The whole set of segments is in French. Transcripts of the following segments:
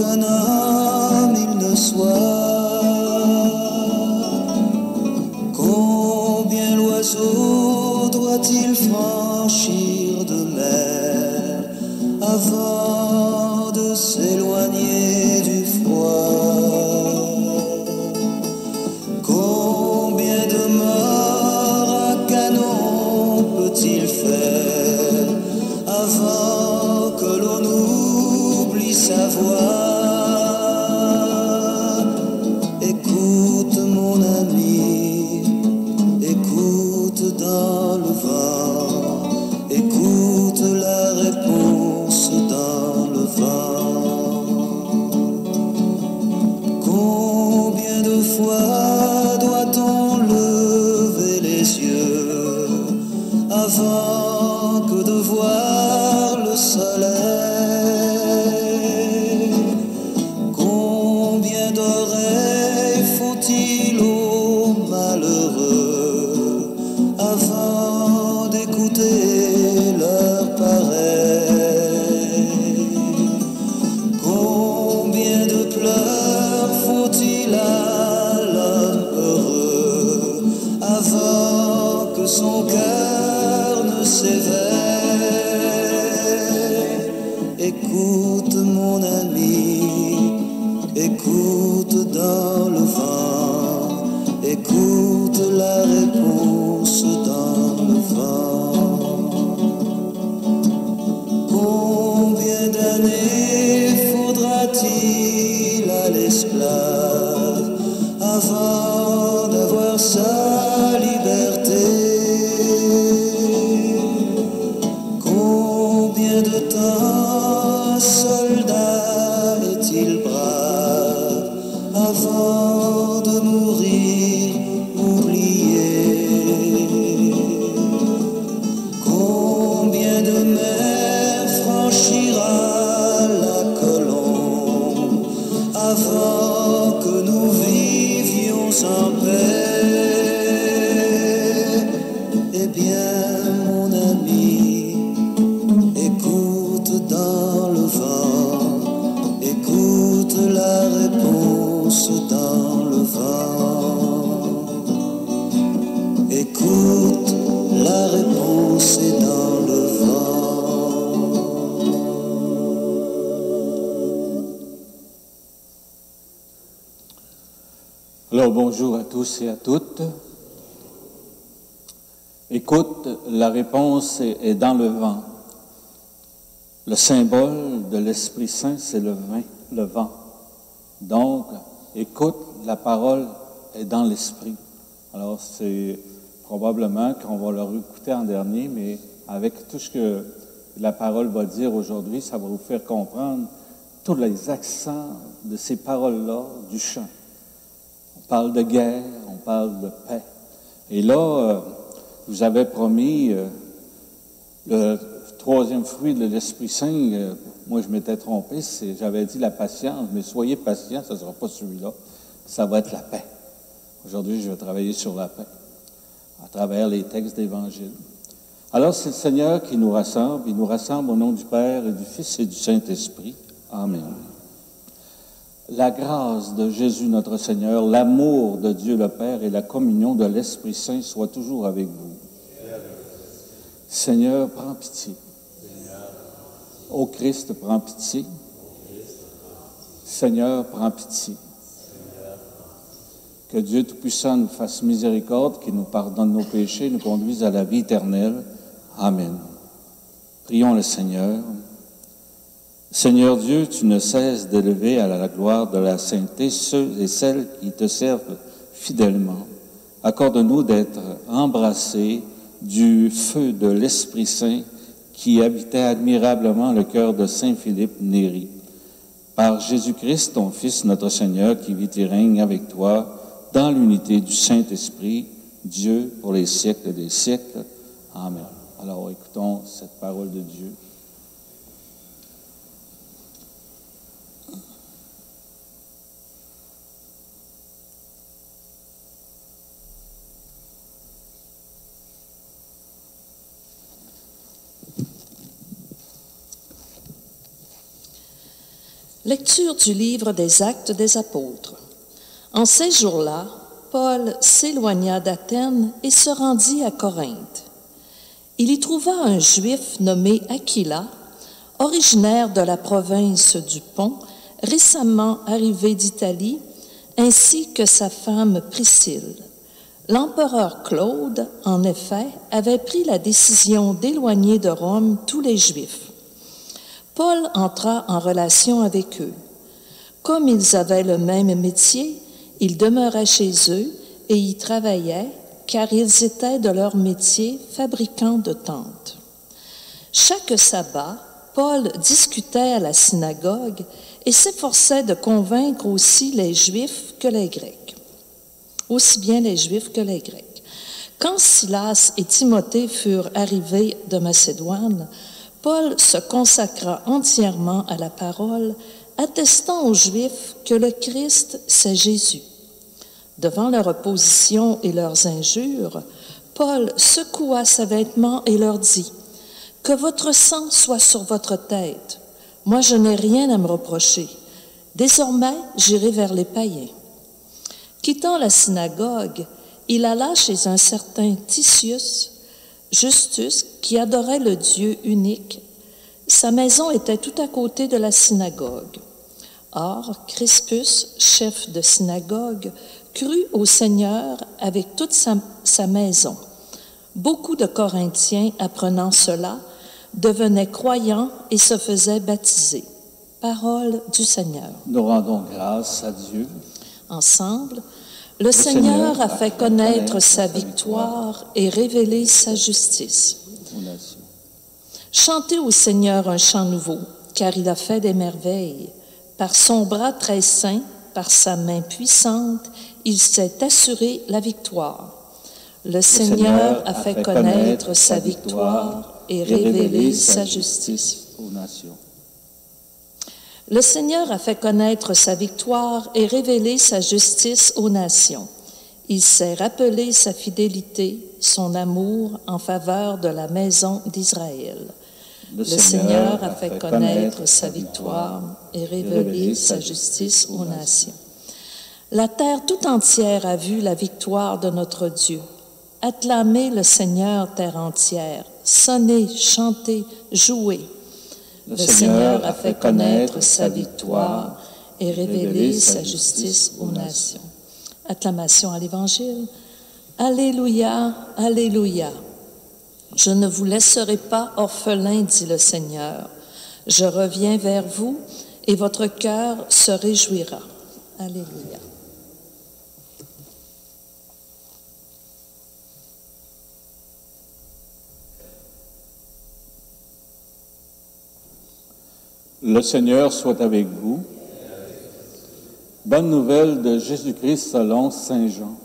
qu'un homme il ne soit, combien l'oiseau doit-il franchir de mer avant de s'éloigner du froid? Combien de morts à canon peut-il faire avant que l'on oublie sa voix? Écoute mon ami, écoute dans le vent, écoute la réponse dans le vent. Combien de fois doit-on lever les yeux avant que de voir le soleil? Combien d'oreilles faut-il aux malheureux avant d'écouter leur pareil? Combien de pleurs faut-il à l'homme heureux avant que son cœur ne s'éveille? Écoute mon ami, écoute dans le vent, écoute la réponse dans le vent. Combien d'années faudra-t-il à l'esclave avant d'avoir sa liberté? Combien de temps un soldat est-il brave avant de mourir oublié? Combien de mers franchira la colombe avant que nous vivions en paix? Eh bien, mon ami, écoute dans le vent, écoute la réponse dans le vent. Écoute, la réponse est dans le vent. Alors bonjour à tous et à toutes. Écoute, la réponse est dans le vent. Le symbole de l'Esprit Saint, c'est le vent. Donc, écoute, la parole est dans l'Esprit. Alors, c'est probablement qu'on va le réécouter en dernier, mais avec tout ce que la parole va dire aujourd'hui, ça va vous faire comprendre tous les accents de ces paroles-là du chant. On parle de guerre, on parle de paix. Et là, je vous avais promis le troisième fruit de l'Esprit Saint. Moi, je m'étais trompé, j'avais dit la patience, mais soyez patients, ce ne sera pas celui-là. Ça va être la paix. Aujourd'hui, je vais travailler sur la paix à travers les textes d'Évangile. Alors, c'est le Seigneur qui nous rassemble. Il nous rassemble au nom du Père et du Fils et du Saint-Esprit. Amen. La grâce de Jésus notre Seigneur, l'amour de Dieu le Père et la communion de l'Esprit Saint soient toujours avec vous. Seigneur, prends pitié. Ô Christ, prends pitié. Seigneur, prends pitié. Que Dieu Tout-Puissant nous fasse miséricorde, qu'il nous pardonne nos péchés, nous conduise à la vie éternelle. Amen. Prions le Seigneur. Seigneur Dieu, tu ne cesses d'élever à la gloire de la sainteté ceux et celles qui te servent fidèlement. Accorde-nous d'être embrassés du feu de l'Esprit Saint qui habitait admirablement le cœur de saint Philippe Néri. Par Jésus-Christ, ton Fils, notre Seigneur, qui vit et règne avec toi dans l'unité du Saint-Esprit, Dieu pour les siècles des siècles. Amen. Alors écoutons cette parole de Dieu. Lecture du livre des Actes des Apôtres. En ces jours-là, Paul s'éloigna d'Athènes et se rendit à Corinthe. Il y trouva un Juif nommé Aquila, originaire de la province du Pont, récemment arrivé d'Italie, ainsi que sa femme Priscille. L'empereur Claude, en effet, avait pris la décision d'éloigner de Rome tous les Juifs. Paul entra en relation avec eux. Comme ils avaient le même métier, il demeurait chez eux et y travaillait, car ils étaient de leur métier fabricants de tentes. Chaque sabbat, Paul discutait à la synagogue et s'efforçait de convaincre aussi les Juifs que les Grecs. Aussi bien les Juifs que les Grecs. Quand Silas et Timothée furent arrivés de Macédoine, Paul se consacra entièrement à la parole, attestant aux Juifs que le Christ, c'est Jésus. Devant leur opposition et leurs injures, Paul secoua ses vêtements et leur dit, « Que votre sang soit sur votre tête. Moi, je n'ai rien à me reprocher. Désormais, j'irai vers les païens. » Quittant la synagogue, il alla chez un certain Titius Justus, qui adorait le Dieu unique. Sa maison était tout à côté de la synagogue. Or, Crispus, chef de synagogue, crut au Seigneur avec toute sa maison. Beaucoup de Corinthiens, apprenant cela, devenaient croyants et se faisaient baptiser. Parole du Seigneur. Nous rendons grâce à Dieu. Ensemble, le Seigneur a fait connaître sa victoire et révélé sa justice. Chantez au Seigneur un chant nouveau, car il a fait des merveilles. Par son bras très saint, par sa main puissante, il s'est assuré la victoire. Le Seigneur a fait connaître sa victoire et révélé sa justice aux nations. Le Seigneur a fait connaître sa victoire et révélé sa justice aux nations. Il s'est rappelé sa fidélité, son amour en faveur de la maison d'Israël. Le Seigneur a fait connaître sa victoire et révélé sa justice aux nations. La terre tout entière a vu la victoire de notre Dieu. Acclamez le Seigneur, terre entière. Sonnez, chantez, jouez. Le Seigneur a fait connaître sa victoire et révélé sa justice aux nations. Acclamation à l'Évangile. Alléluia, Alléluia. Je ne vous laisserai pas orphelin, dit le Seigneur. Je reviens vers vous et votre cœur se réjouira. Alléluia. Le Seigneur soit avec vous. Bonne nouvelle de Jésus-Christ selon saint Jean.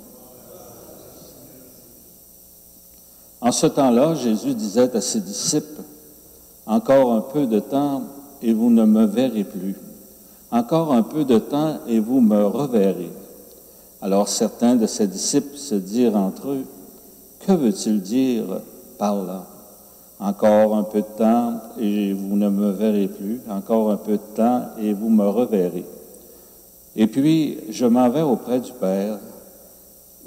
En ce temps-là, Jésus disait à ses disciples, « Encore un peu de temps et vous ne me verrez plus. Encore un peu de temps et vous me reverrez. » Alors certains de ses disciples se dirent entre eux, « Que veut-il dire par là? Encore un peu de temps et vous ne me verrez plus. Encore un peu de temps et vous me reverrez. Et puis, je m'en vais auprès du Père. »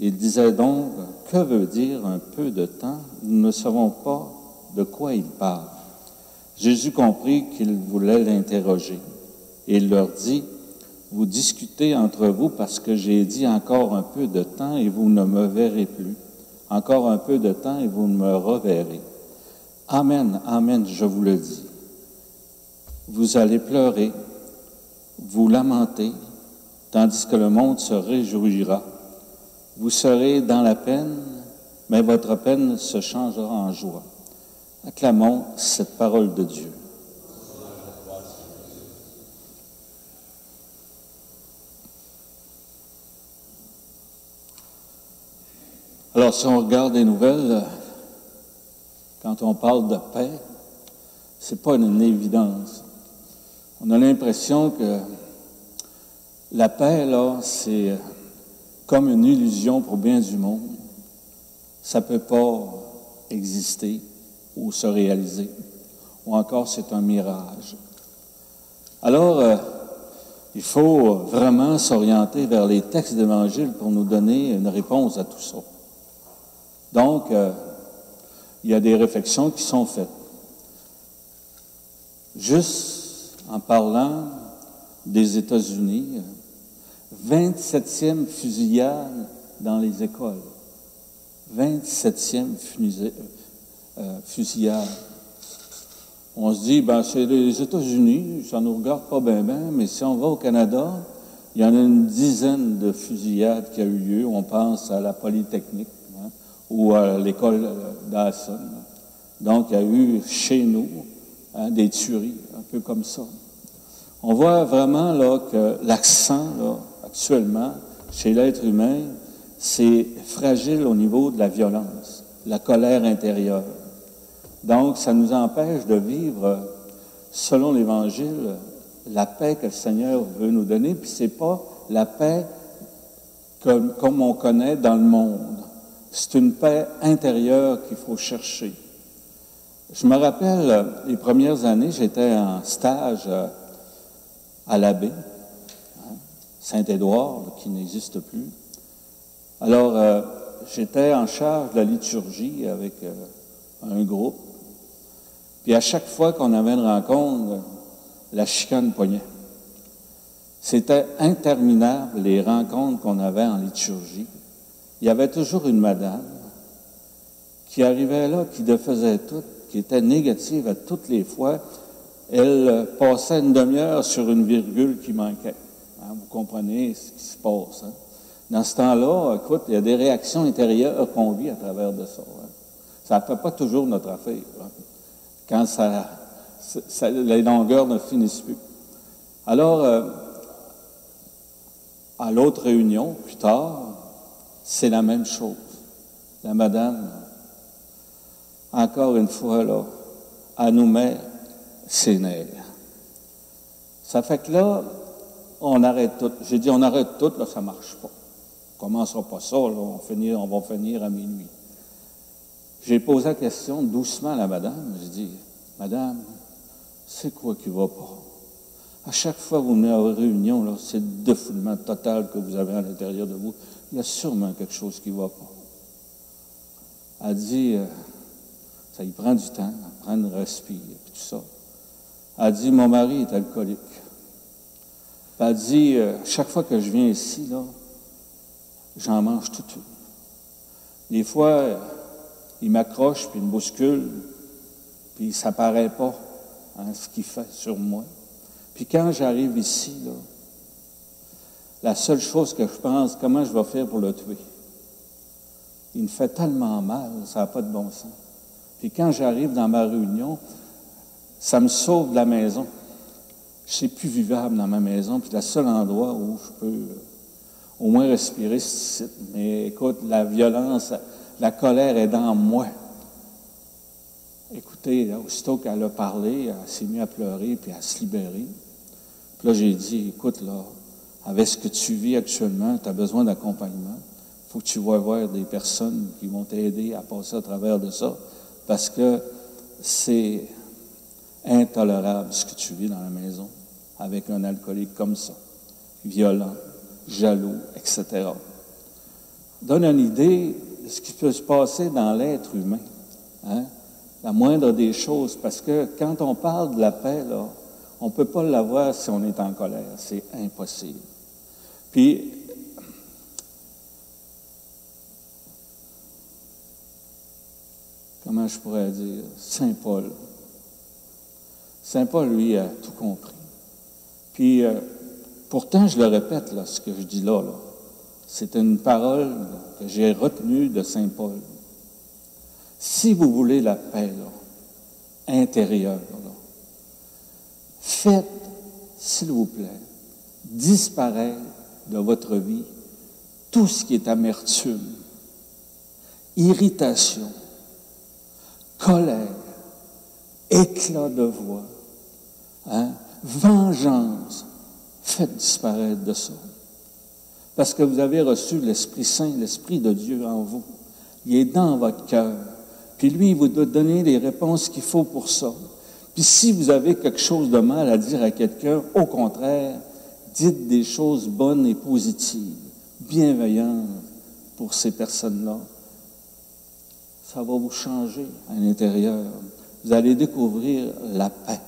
Il disait donc, « Que veut dire un peu de temps? Nous ne savons pas de quoi il parle. » Jésus comprit qu'il voulait l'interroger. Et il leur dit, « Vous discutez entre vous parce que j'ai dit encore un peu de temps et vous ne me verrez plus. Encore un peu de temps et vous ne me reverrez. Amen, amen, je vous le dis. Vous allez pleurer, vous lamenter, tandis que le monde se réjouira. Vous serez dans la peine, mais votre peine se changera en joie. » Acclamons cette parole de Dieu. Alors, si on regarde les nouvelles, quand on parle de paix, c'est pas une évidence. On a l'impression que la paix, là, c'est comme une illusion pour bien du monde. Ça peut pas exister ou se réaliser. Ou encore, c'est un mirage. Alors, Il faut vraiment s'orienter vers les textes d'Évangile pour nous donner une réponse à tout ça. Donc, il y a des réflexions qui sont faites. Juste en parlant des États-Unis, 27e fusillade dans les écoles. 27e fusillade. On se dit, ben c'est les États-Unis, ça ne nous regarde pas bien, mais si on va au Canada, il y en a une dizaine de fusillades qui a eu lieu. On pense à la Polytechnique ou à l'école d'Asson. Donc, il y a eu chez nous des tueries, un peu comme ça. On voit vraiment là que l'accent, là, actuellement, chez l'être humain, c'est fragile au niveau de la violence, la colère intérieure. Donc, ça nous empêche de vivre, selon l'Évangile, la paix que le Seigneur veut nous donner, puis c'est pas la paix comme on connaît dans le monde. C'est une paix intérieure qu'il faut chercher. Je me rappelle, les premières années, j'étais en stage à l'abbé, Saint-Édouard, qui n'existe plus. Alors, j'étais en charge de la liturgie avec un groupe. Puis à chaque fois qu'on avait une rencontre, la chicane pognait. C'était interminable, les rencontres qu'on avait en liturgie. Il y avait toujours une madame qui arrivait là, qui défaisait tout, qui était négative à toutes les fois. Elle passait une demi-heure sur une virgule qui manquait. Vous comprenez ce qui se passe. Dans ce temps-là, écoute, il y a des réactions intérieures qu'on vit à travers de ça. Ça ne fait pas toujours notre affaire. Quand les longueurs ne finissent plus. Alors, à l'autre réunion, plus tard, c'est la même chose. La madame, encore une fois, là, elle nous met ses nerfs. Ça fait que là, on arrête tout. J'ai dit, on arrête tout, là, ça ne marche pas. On ne commencera pas ça, là, on va finir à minuit. J'ai posé la question doucement à la madame. J'ai dit, madame, c'est quoi qui ne va pas? À chaque fois que vous venez à la réunion, là, c'est le défoulement total que vous avez à l'intérieur de vous. Il y a sûrement quelque chose qui ne va pas. Elle dit, ça y prend du temps, elle prend une respire, puis tout ça. Elle dit, mon mari est alcoolique. Puis elle dit, chaque fois que je viens ici, là, j'en mange toute une. Des fois, il m'accroche, puis il me bouscule, puis ça ne paraît pas ce qu'il fait sur moi. Puis quand j'arrive ici, là, la seule chose que je pense, comment je vais faire pour le tuer? Il me fait tellement mal, ça n'a pas de bon sens. Puis quand j'arrive dans ma réunion, ça me sauve de la maison. Je ne suis plus vivable dans ma maison, puis le seul endroit où je peux au moins respirer, c'est ici. Mais écoute, la violence, la colère est dans moi. Écoutez, là, aussitôt qu'elle a parlé, elle s'est mise à pleurer puis à se libérer. Puis là, j'ai dit, écoute, là, avec ce que tu vis actuellement, tu as besoin d'accompagnement. Il faut que tu vas voir des personnes qui vont t'aider à passer à travers de ça, parce que c'est intolérable ce que tu vis dans la maison avec un alcoolique comme ça, violent, jaloux, etc. Donne une idée de ce qui peut se passer dans l'être humain. La moindre des choses, parce que quand on parle de la paix, là, on ne peut pas l'avoir si on est en colère. C'est impossible. Puis, comment je pourrais dire, Saint Paul, lui, a tout compris. Puis, pourtant, je le répète, là, ce que je dis là. C'est une parole que j'ai retenue de Saint Paul. Si vous voulez la paix, là, intérieure, là, faites, s'il vous plaît, disparaître de votre vie tout ce qui est amertume, irritation, colère, éclat de voix, vengeance. Faites disparaître de ça. Parce que vous avez reçu l'Esprit Saint, l'Esprit de Dieu en vous. Il est dans votre cœur. Puis lui, il vous doit donner les réponses qu'il faut pour ça. Puis si vous avez quelque chose de mal à dire à quelqu'un, au contraire, Dites des choses bonnes et positives, bienveillantes pour ces personnes-là. Ça va vous changer à l'intérieur. Vous allez découvrir la paix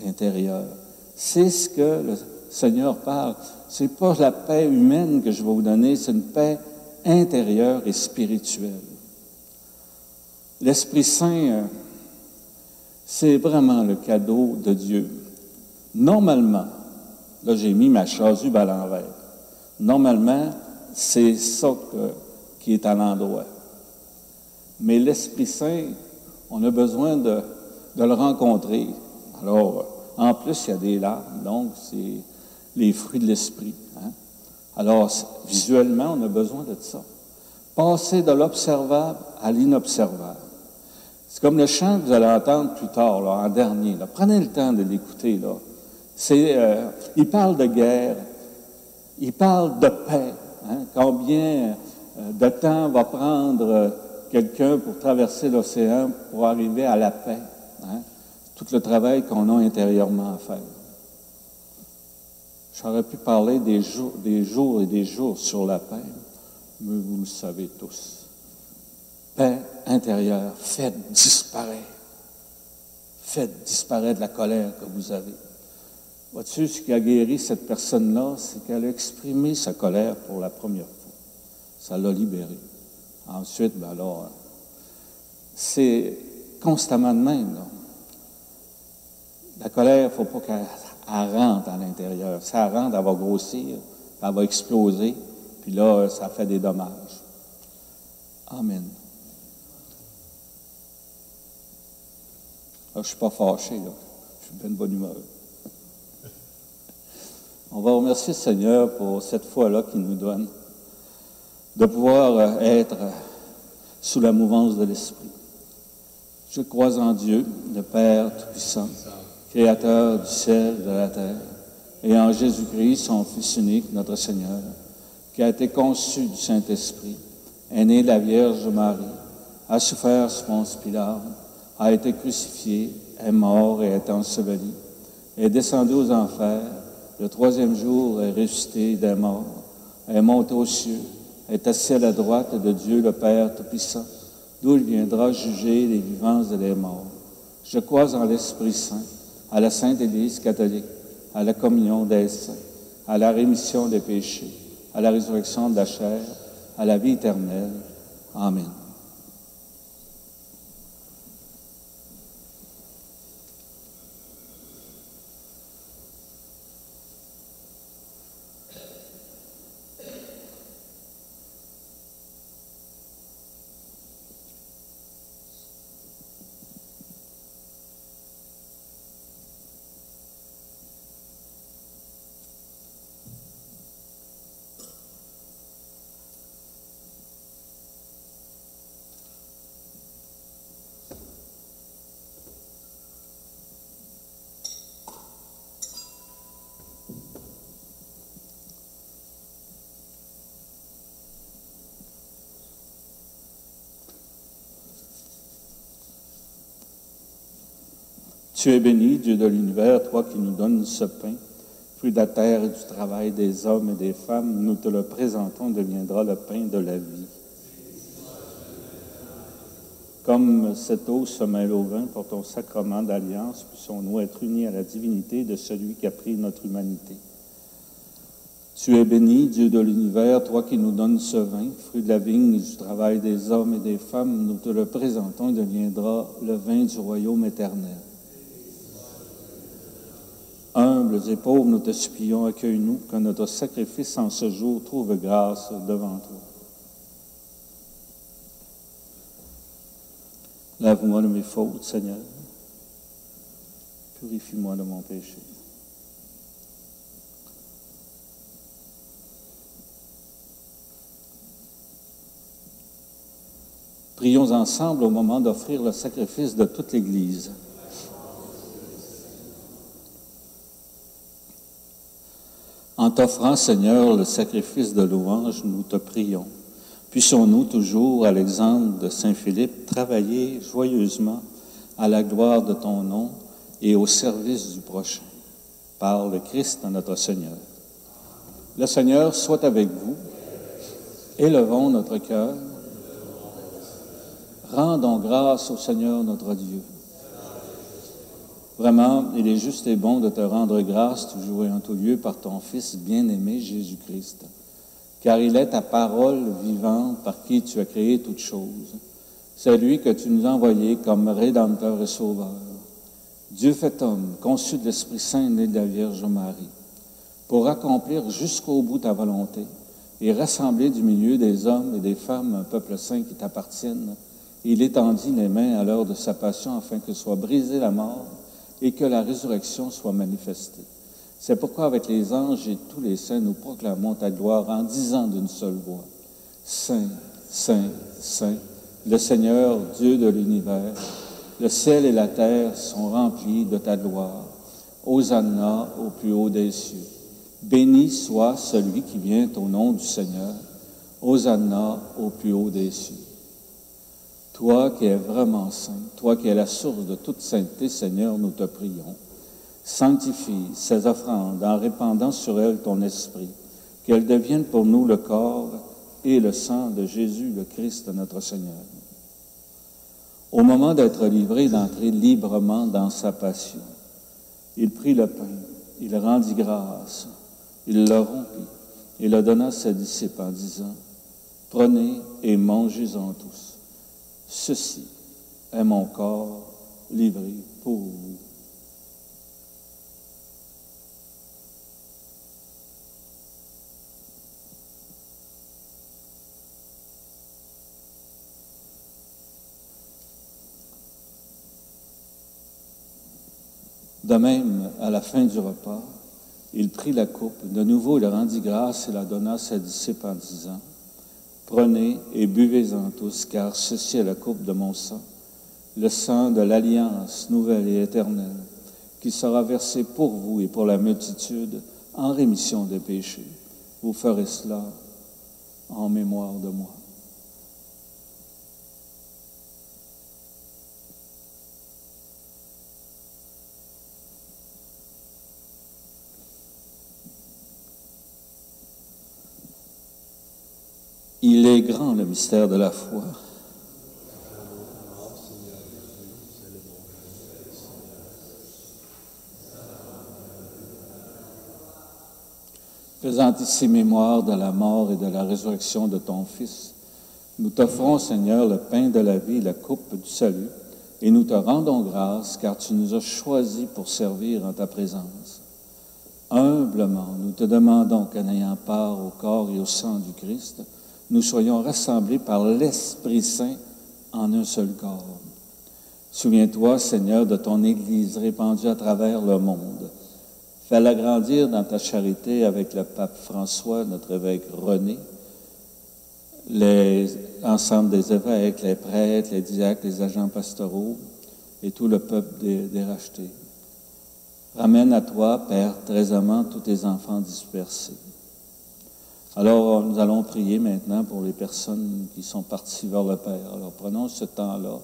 intérieure. C'est ce que le Seigneur parle. Ce n'est pas la paix humaine que je vais vous donner, c'est une paix intérieure et spirituelle. L'Esprit Saint, c'est vraiment le cadeau de Dieu. Normalement, là j'ai mis ma chasuble à l'envers. Normalement, c'est ça qui est à l'endroit. Mais l'Esprit Saint, on a besoin de le rencontrer. Alors, en plus, il y a des larmes, donc c'est les fruits de l'Esprit. Hein? Alors, visuellement, on a besoin de ça. Passer de l'observable à l'inobservable. C'est comme le chant que vous allez entendre plus tard, là, en dernier. Là. Prenez le temps de l'écouter. Là. Il parle de guerre, il parle de paix. Hein? Combien de temps va prendre quelqu'un pour traverser l'océan pour arriver à la paix? Hein? Tout le travail qu'on a intérieurement à faire. J'aurais pu parler des jours et des jours sur la paix, mais vous le savez tous. Paix intérieure, faites disparaître la colère que vous avez. Vois-tu, ce qui a guéri cette personne-là, c'est qu'elle a exprimé sa colère pour la première fois. Ça l'a libérée. Ensuite, c'est constamment de même, là. La colère, il ne faut pas qu'elle rentre à l'intérieur. Si elle rentre, elle va grossir, elle va exploser, puis là, ça fait des dommages. Amen. Là, je ne suis pas fâché, là. Je suis bien de bonne humeur. On va remercier le Seigneur pour cette foi-là qu'il nous donne, de pouvoir être sous la mouvance de l'Esprit. Je crois en Dieu, le Père Tout-Puissant, Créateur du ciel et de la terre, et en Jésus-Christ, son Fils unique, notre Seigneur, qui a été conçu du Saint-Esprit, est né de la Vierge Marie, a souffert sous Ponce Pilate, a été crucifié, est mort et est enseveli, est descendu aux enfers, le troisième jour est ressuscité des morts, est monté aux cieux, est assis à la droite de Dieu le Père Tout-Puissant, d'où il viendra juger les vivants et les morts. Je crois en l'Esprit Saint, à la Sainte Église catholique, à la communion des saints, à la rémission des péchés, à la résurrection de la chair, à la vie éternelle. Amen. Tu es béni, Dieu de l'univers, toi qui nous donnes ce pain, fruit de la terre et du travail des hommes et des femmes, nous te le présentons, deviendra le pain de la vie. Comme cette eau se mêle au vin pour ton sacrement d'alliance, puissions-nous être unis à la divinité de celui qui a pris notre humanité. Tu es béni, Dieu de l'univers, toi qui nous donnes ce vin, fruit de la vigne et du travail des hommes et des femmes, nous te le présentons, il deviendra le vin du royaume éternel. Humbles et pauvres, nous te supplions, accueille-nous, que notre sacrifice en ce jour trouve grâce devant toi. Lave-moi de mes fautes, Seigneur. Purifie-moi de mon péché. Prions ensemble au moment d'offrir le sacrifice de toute l'Église. En t'offrant, Seigneur, le sacrifice de louange, nous te prions. Puissions-nous toujours, à l'exemple de saint Philippe, travailler joyeusement à la gloire de ton nom et au service du prochain. Par le Christ notre Seigneur. Le Seigneur soit avec vous. Élevons notre cœur. Rendons grâce au Seigneur notre Dieu. Vraiment, il est juste et bon de te rendre grâce toujours et en tout lieu par ton Fils bien-aimé Jésus-Christ, car il est ta parole vivante par qui tu as créé toutes choses. C'est lui que tu nous as envoyé comme Rédempteur et Sauveur. Dieu fait homme, conçu de l'Esprit Saint, né de la Vierge Marie, pour accomplir jusqu'au bout ta volonté et rassembler du milieu des hommes et des femmes un peuple saint qui t'appartienne. Il étendit les mains à l'heure de sa passion afin que soit brisée la mort et que la résurrection soit manifestée. C'est pourquoi avec les anges et tous les saints, nous proclamons ta gloire en disant d'une seule voix, Saint, Saint, Saint, le Seigneur, Dieu de l'univers, le ciel et la terre sont remplis de ta gloire. Hosanna au plus haut des cieux. Béni soit celui qui vient au nom du Seigneur. Hosanna au plus haut des cieux. Toi qui es vraiment saint, toi qui es la source de toute sainteté, Seigneur, nous te prions. Sanctifie ces offrandes en répandant sur elles ton esprit, qu'elles deviennent pour nous le corps et le sang de Jésus, le Christ, notre Seigneur. Au moment d'être livré, d'entrer librement dans sa passion, il prit le pain, il rendit grâce, il le rompit et le donna à ses disciples en disant, « Prenez et mangez-en tous. Ceci est mon corps livré pour vous. » De même, à la fin du repas, il prit la coupe, de nouveau il rendit grâce et la donna à ses disciples en disant, « Prenez et buvez-en tous, car ceci est la coupe de mon sang, le sang de l'alliance nouvelle et éternelle, qui sera versé pour vous et pour la multitude en rémission des péchés. Vous ferez cela en mémoire de moi. » Il est grand le mystère de la foi. Faisant ici mémoire de la mort et de la résurrection de ton Fils, nous t'offrons, Seigneur, le pain de la vie et la coupe du salut, et nous te rendons grâce, car tu nous as choisis pour servir en ta présence. Humblement, nous te demandons qu'en ayant part au corps et au sang du Christ, nous soyons rassemblés par l'Esprit Saint en un seul corps. Souviens-toi, Seigneur, de ton Église répandue à travers le monde. Fais-la grandir dans ta charité avec le pape François, notre évêque René, l'ensemble des évêques, les prêtres, les diacres, les agents pastoraux et tout le peuple des rachetés. Ramène à toi, Père, très aimant, tous tes enfants dispersés. Alors, nous allons prier maintenant pour les personnes qui sont parties vers le Père. Alors, prenons ce temps-là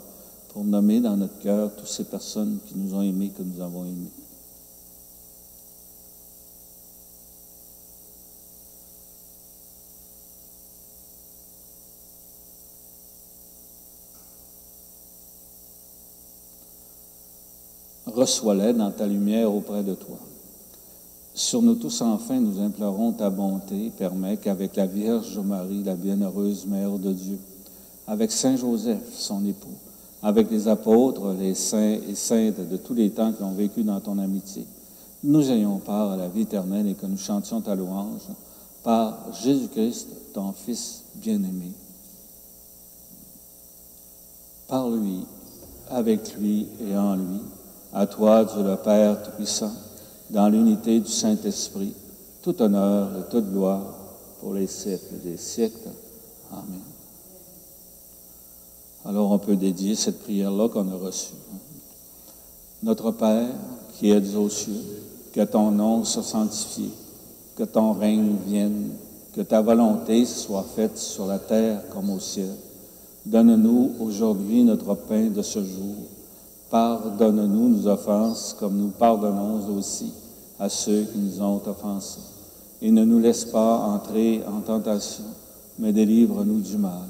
pour nommer dans notre cœur toutes ces personnes qui nous ont aimés, que nous avons aimés. Reçois-les dans ta lumière auprès de toi. Sur nous tous, enfin, nous implorons ta bonté. Permets qu'avec la Vierge Marie, la bienheureuse Mère de Dieu, avec Saint Joseph, son époux, avec les apôtres, les saints et saintes de tous les temps qui ont vécu dans ton amitié, nous ayons part à la vie éternelle et que nous chantions ta louange par Jésus-Christ, ton Fils bien-aimé. Par lui, avec lui et en lui, à toi, Dieu le Père Tout-Puissant, dans l'unité du Saint-Esprit, tout honneur et toute gloire pour les siècles des siècles. Amen. Alors on peut dédier cette prière-là qu'on a reçue. Notre Père, qui es aux cieux, que ton nom soit sanctifié, que ton règne vienne, que ta volonté soit faite sur la terre comme au ciel. Donne-nous aujourd'hui notre pain de ce jour. Pardonne-nous nos offenses, comme nous pardonnons aussi à ceux qui nous ont offensés. et ne nous laisse pas entrer en tentation, mais délivre-nous du mal.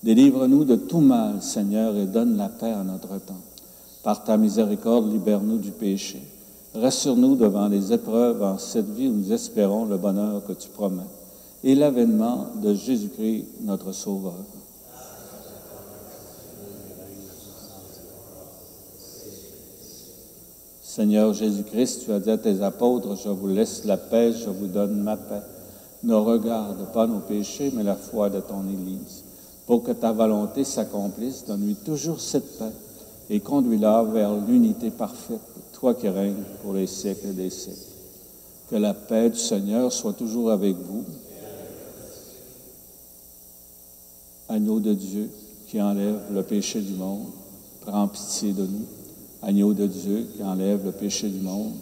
Délivre-nous de tout mal, Seigneur, et donne la paix à notre temps. Par ta miséricorde, libère-nous du péché. Rassure-nous devant les épreuves en cette vie où nous espérons le bonheur que tu promets et l'avènement de Jésus-Christ, notre Sauveur. Seigneur Jésus-Christ, tu as dit à tes apôtres, je vous laisse la paix, je vous donne ma paix. Ne regarde pas nos péchés, mais la foi de ton Église. Pour que ta volonté s'accomplisse, donne-lui toujours cette paix et conduis-la vers l'unité parfaite, toi qui règnes pour les siècles des siècles. Que la paix du Seigneur soit toujours avec vous. Agneau de Dieu qui enlève le péché du monde, prends pitié de nous. Agneau de Dieu qui enlève le péché du monde,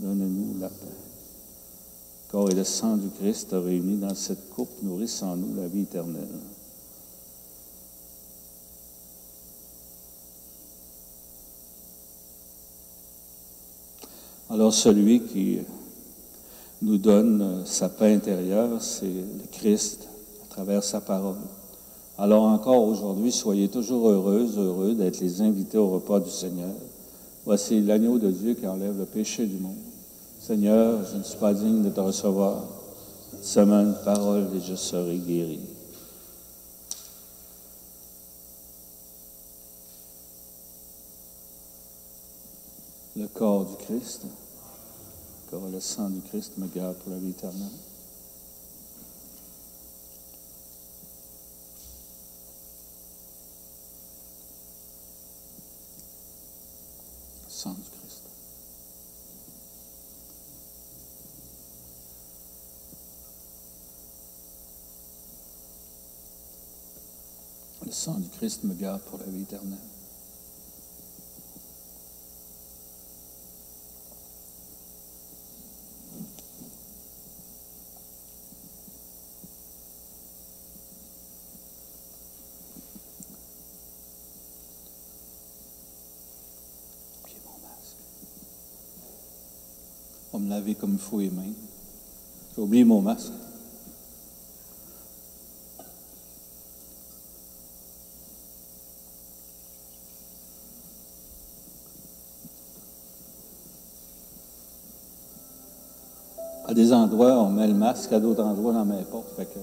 donne-nous la paix. Corps et le sang du Christ réunis dans cette coupe, nourrissent en nous la vie éternelle. Alors celui qui nous donne sa paix intérieure, c'est le Christ à travers sa parole. Alors encore aujourd'hui, soyez toujours heureux d'être les invités au repas du Seigneur. Voici l'agneau de Dieu qui enlève le péché du monde. Seigneur, je ne suis pas digne de te recevoir. Seulement une parole et je serai guéri. Le corps du Christ, le corps et le sang du Christ me garde pour la vie éternelle. Sang du Christ. Le sang du Christ me garde pour la vie éternelle. On me laver comme il faut les mains. J'ai oublié mon masque. À des endroits, on met le masque, à d'autres endroits, on n'en met pas. Fait que...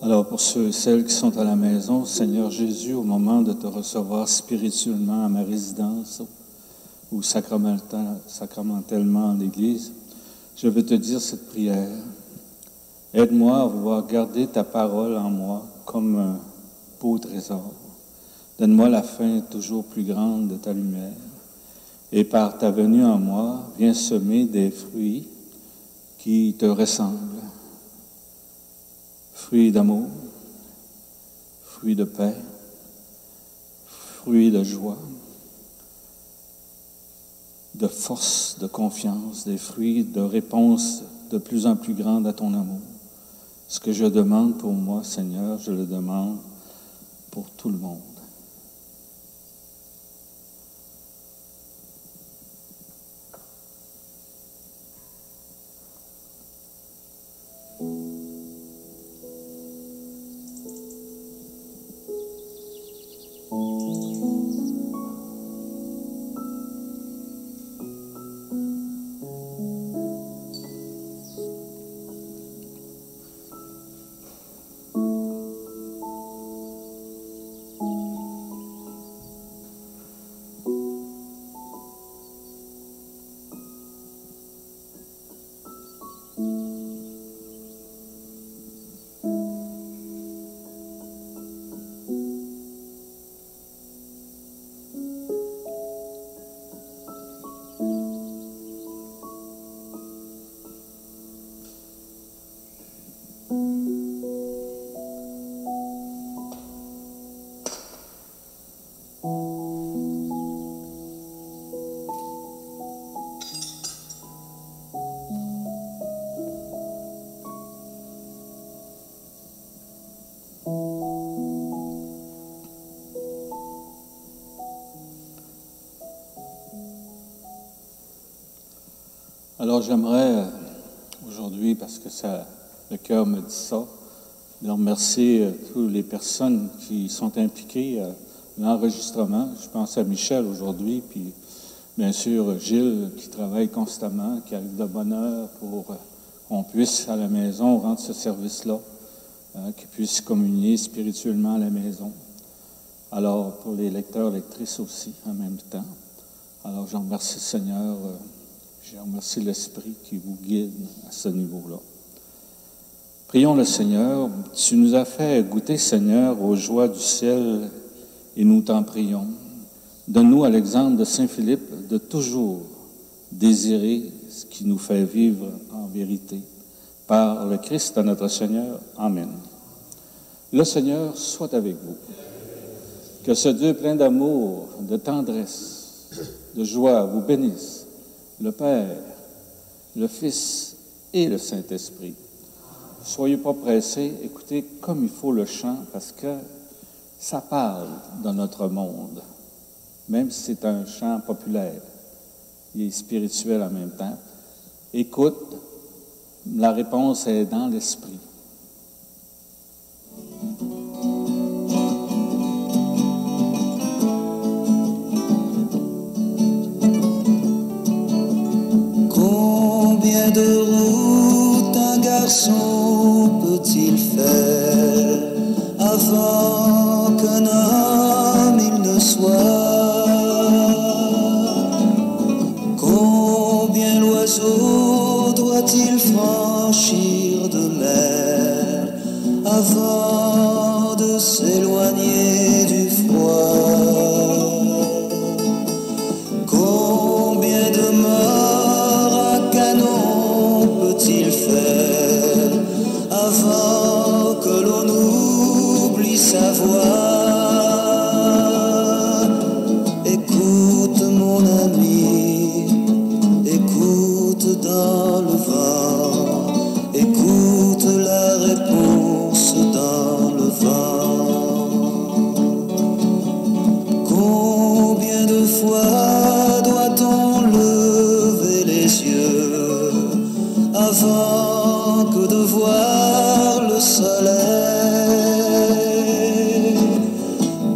Alors, pour ceux et celles qui sont à la maison, Seigneur Jésus, au moment de te recevoir spirituellement à ma résidence ou sacramentellement à l'Église, je veux te dire cette prière. Aide-moi à vouloir garder ta parole en moi comme un beau trésor. Donne-moi la faim toujours plus grande de ta lumière. Et par ta venue en moi, viens semer des fruits qui te ressemblent. Fruits d'amour, fruits de paix, fruits de joie, de force, de confiance, des fruits de réponse de plus en plus grande à ton amour. Ce que je demande pour moi, Seigneur, je le demande pour tout le monde. Alors j'aimerais aujourd'hui, parce que le cœur me dit ça, de remercier toutes les personnes qui sont impliquées à l'enregistrement. Je pense à Michel aujourd'hui, puis bien sûr Gilles qui travaille constamment, qui arrive de bonne heure pour qu'on puisse à la maison rendre ce service-là, qu'ils puissent communier spirituellement à la maison. Alors pour les lecteurs, lectrices aussi en même temps. Alors je remercie le Seigneur. Je remercie l'Esprit qui vous guide à ce niveau-là. Prions le Seigneur. Tu nous as fait goûter, Seigneur, aux joies du ciel et nous t'en prions. Donne-nous à l'exemple de Saint Philippe de toujours désirer ce qui nous fait vivre en vérité. Par le Christ notre Seigneur. Amen. Le Seigneur soit avec vous. Que ce Dieu plein d'amour, de tendresse, de joie vous bénisse. Le Père, le Fils et le Saint-Esprit. Soyez pas pressés, écoutez comme il faut le chant, parce que ça parle de notre monde, même si c'est un chant populaire. Il est spirituel en même temps. Écoute, la réponse est dans l'esprit. Combien de routes un garçon peut-il faire avant qu'un homme il ne soit? Combien l'oiseau doit-il franchir de mer avant de s'éloigner du froid? Combien de morts à canon peut-il faire avant que l'on oublie sa voix? Écoute mon ami, écoute dans le vent, écoute la réponse dans le vent. Combien de fois doit-on lever les yeux avant que de voir le soleil?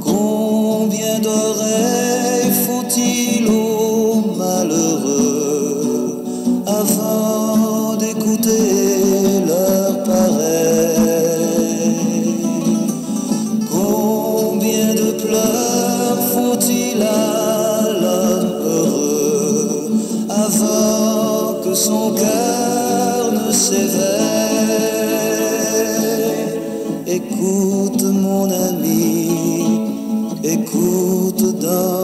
Combien d'oreilles faut-il aux malheureux avant d'écouter leur pareil? Combien de pleurs faut-il à l'homme heureux avant que son cœur s'éveille. Écoute mon ami, écoute dans